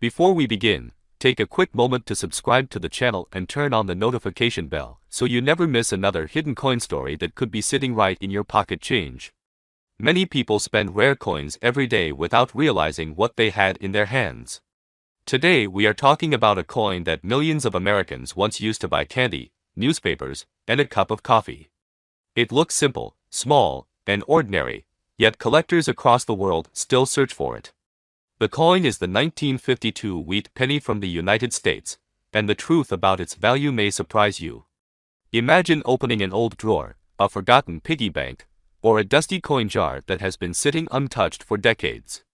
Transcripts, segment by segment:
Before we begin, take a quick moment to subscribe to the channel and turn on the notification bell so you never miss another hidden coin story that could be sitting right in your pocket change. Many people spend rare coins every day without realizing what they had in their hands. Today we are talking about a coin that millions of Americans once used to buy candy, newspapers, and a cup of coffee. It looks simple, small, and ordinary, yet collectors across the world still search for it. The coin is the 1952 wheat penny from the United States, and the truth about its value may surprise you. Imagine opening an old drawer, a forgotten piggy bank, or a dusty coin jar that has been sitting untouched for decades.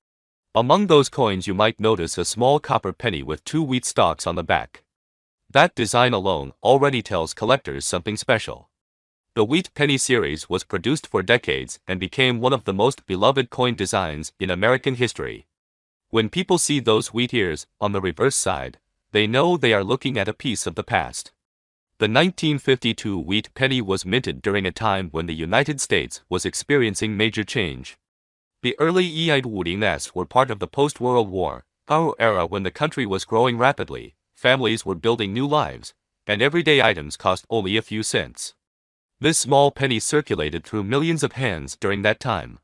Among those coins you might notice a small copper penny with 2 wheat stalks on the back. That design alone already tells collectors something special. The wheat penny series was produced for decades and became one of the most beloved coin designs in American history. When people see those wheat ears on the reverse side, they know they are looking at a piece of the past. The 1952 wheat penny was minted during a time when the United States was experiencing major change. The early 1950s were part of the post-World War era when the country was growing rapidly, families were building new lives, and everyday items cost only a few cents. This small penny circulated through millions of hands during that time.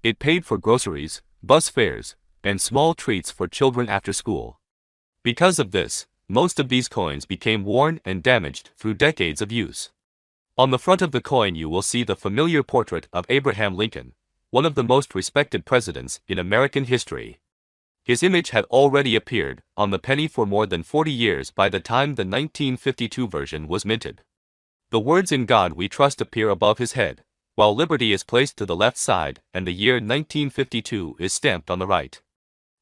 It paid for groceries, bus fares, and small treats for children after school. Because of this, most of these coins became worn and damaged through decades of use. On the front of the coin you will see the familiar portrait of Abraham Lincoln, one of the most respected presidents in American history. His image had already appeared on the penny for more than 40 years by the time the 1952 version was minted. The words "In God We Trust" appear above his head, while liberty is placed to the left side and the year 1952 is stamped on the right.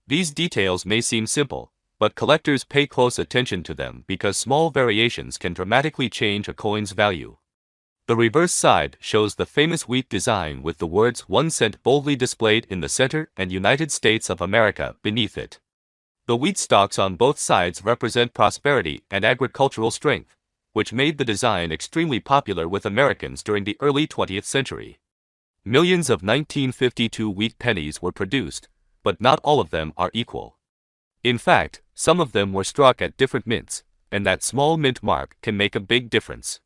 These details may seem simple, but collectors pay close attention to them because small variations can dramatically change a coin's value. The reverse side shows the famous wheat design with the words 1 cent boldly displayed in the center and United States of America beneath it. The wheat stalks on both sides represent prosperity and agricultural strength, which made the design extremely popular with Americans during the early 20th century. Millions of 1952 wheat pennies were produced, but not all of them are equal. In fact, some of them were struck at different mints, and that small mint mark can make a big difference.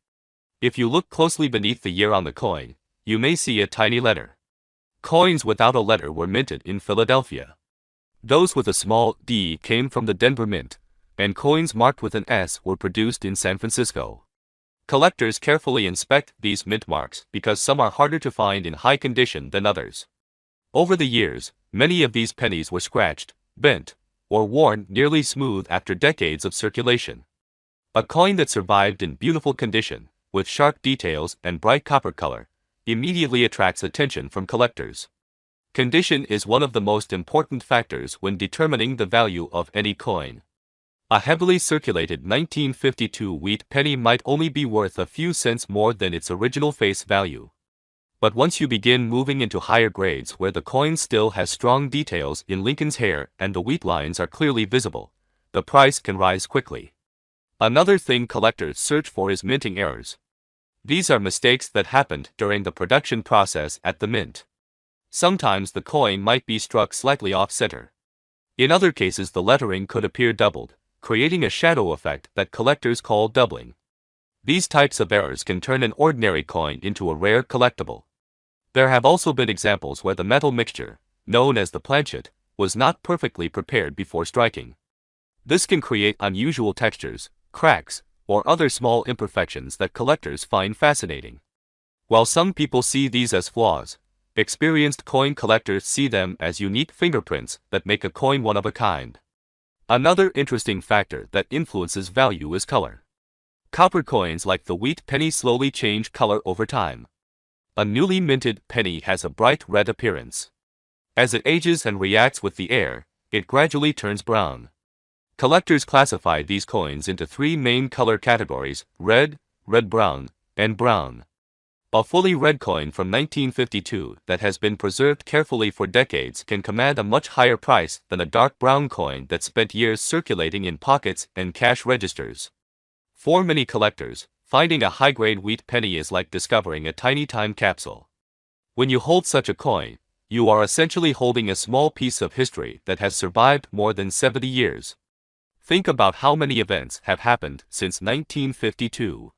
If you look closely beneath the year on the coin, you may see a tiny letter. Coins without a letter were minted in Philadelphia. Those with a small d came from the Denver Mint, and coins marked with an S were produced in San Francisco. Collectors carefully inspect these mint marks because some are harder to find in high condition than others. Over the years, many of these pennies were scratched, bent, or worn nearly smooth after decades of circulation. A coin that survived in beautiful condition, with sharp details and bright copper color, immediately attracts attention from collectors. Condition is one of the most important factors when determining the value of any coin. A heavily circulated 1952 wheat penny might only be worth a few cents more than its original face value. But once you begin moving into higher grades where the coin still has strong details in Lincoln's hair and the wheat lines are clearly visible, the price can rise quickly. Another thing collectors search for is minting errors. These are mistakes that happened during the production process at the mint. Sometimes the coin might be struck slightly off-center. In other cases the lettering could appear doubled, creating a shadow effect that collectors call doubling. These types of errors can turn an ordinary coin into a rare collectible. There have also been examples where the metal mixture, known as the planchet, was not perfectly prepared before striking. This can create unusual textures, cracks, or other small imperfections that collectors find fascinating. While some people see these as flaws, experienced coin collectors see them as unique fingerprints that make a coin one of a kind. Another interesting factor that influences value is color. Copper coins like the wheat penny slowly change color over time. A newly minted penny has a bright red appearance. As it ages and reacts with the air, it gradually turns brown. Collectors classify these coins into 3 main color categories: red, red-brown, and brown. A fully red coin from 1952 that has been preserved carefully for decades can command a much higher price than a dark brown coin that spent years circulating in pockets and cash registers. For many collectors, finding a high-grade wheat penny is like discovering a tiny time capsule. When you hold such a coin, You are essentially holding a small piece of history that has survived more than 70 years. Think about how many events have happened since 1952.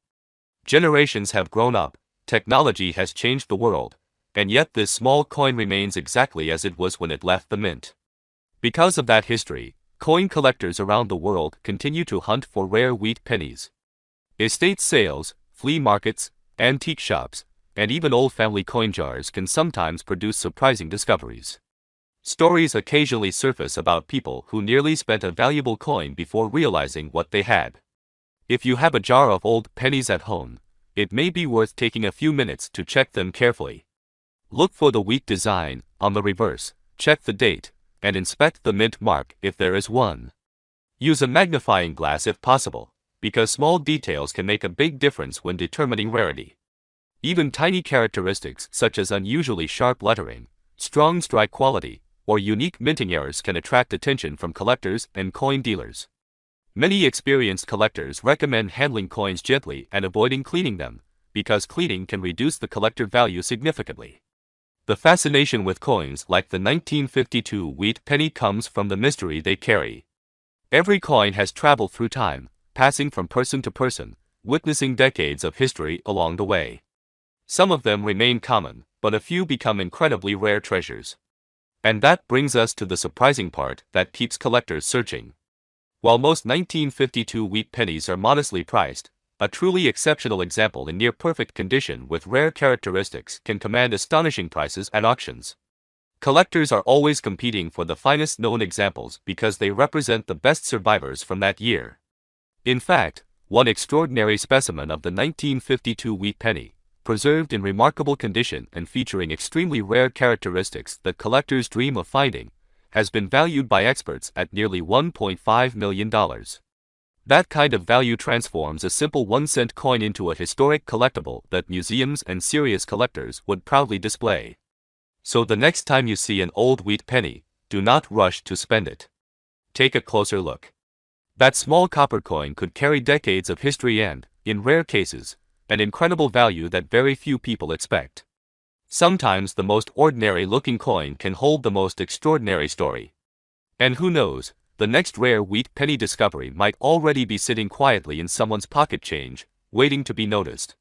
Generations have grown up, technology has changed the world, and yet this small coin remains exactly as it was when it left the mint. Because of that history, coin collectors around the world continue to hunt for rare wheat pennies. Estate sales, flea markets, antique shops, and even old family coin jars can sometimes produce surprising discoveries. Stories occasionally surface about people who nearly spent a valuable coin before realizing what they had. If you have a jar of old pennies at home, it may be worth taking a few minutes to check them carefully. Look for the wheat design on the reverse, check the date, and inspect the mint mark if there is one. Use a magnifying glass if possible, because small details can make a big difference when determining rarity. Even tiny characteristics such as unusually sharp lettering, strong strike quality, or unique minting errors can attract attention from collectors and coin dealers. Many experienced collectors recommend handling coins gently and avoiding cleaning them, because cleaning can reduce the collector value significantly. The fascination with coins like the 1952 wheat penny comes from the mystery they carry. Every coin has traveled through time, passing from person to person, witnessing decades of history along the way. Some of them remain common, but a few become incredibly rare treasures. And that brings us to the surprising part that keeps collectors searching. While most 1952 wheat pennies are modestly priced, a truly exceptional example in near-perfect condition with rare characteristics can command astonishing prices at auctions. Collectors are always competing for the finest known examples because they represent the best survivors from that year. In fact, one extraordinary specimen of the 1952 wheat penny, preserved in remarkable condition and featuring extremely rare characteristics that collectors dream of finding, has been valued by experts at nearly $1.5 million. That kind of value transforms a simple 1-cent coin into a historic collectible that museums and serious collectors would proudly display. So the next time you see an old wheat penny, do not rush to spend it. Take a closer look. That small copper coin could carry decades of history and, in rare cases, an incredible value that very few people expect. Sometimes the most ordinary-looking coin can hold the most extraordinary story. And who knows, the next rare wheat penny discovery might already be sitting quietly in someone's pocket change, waiting to be noticed.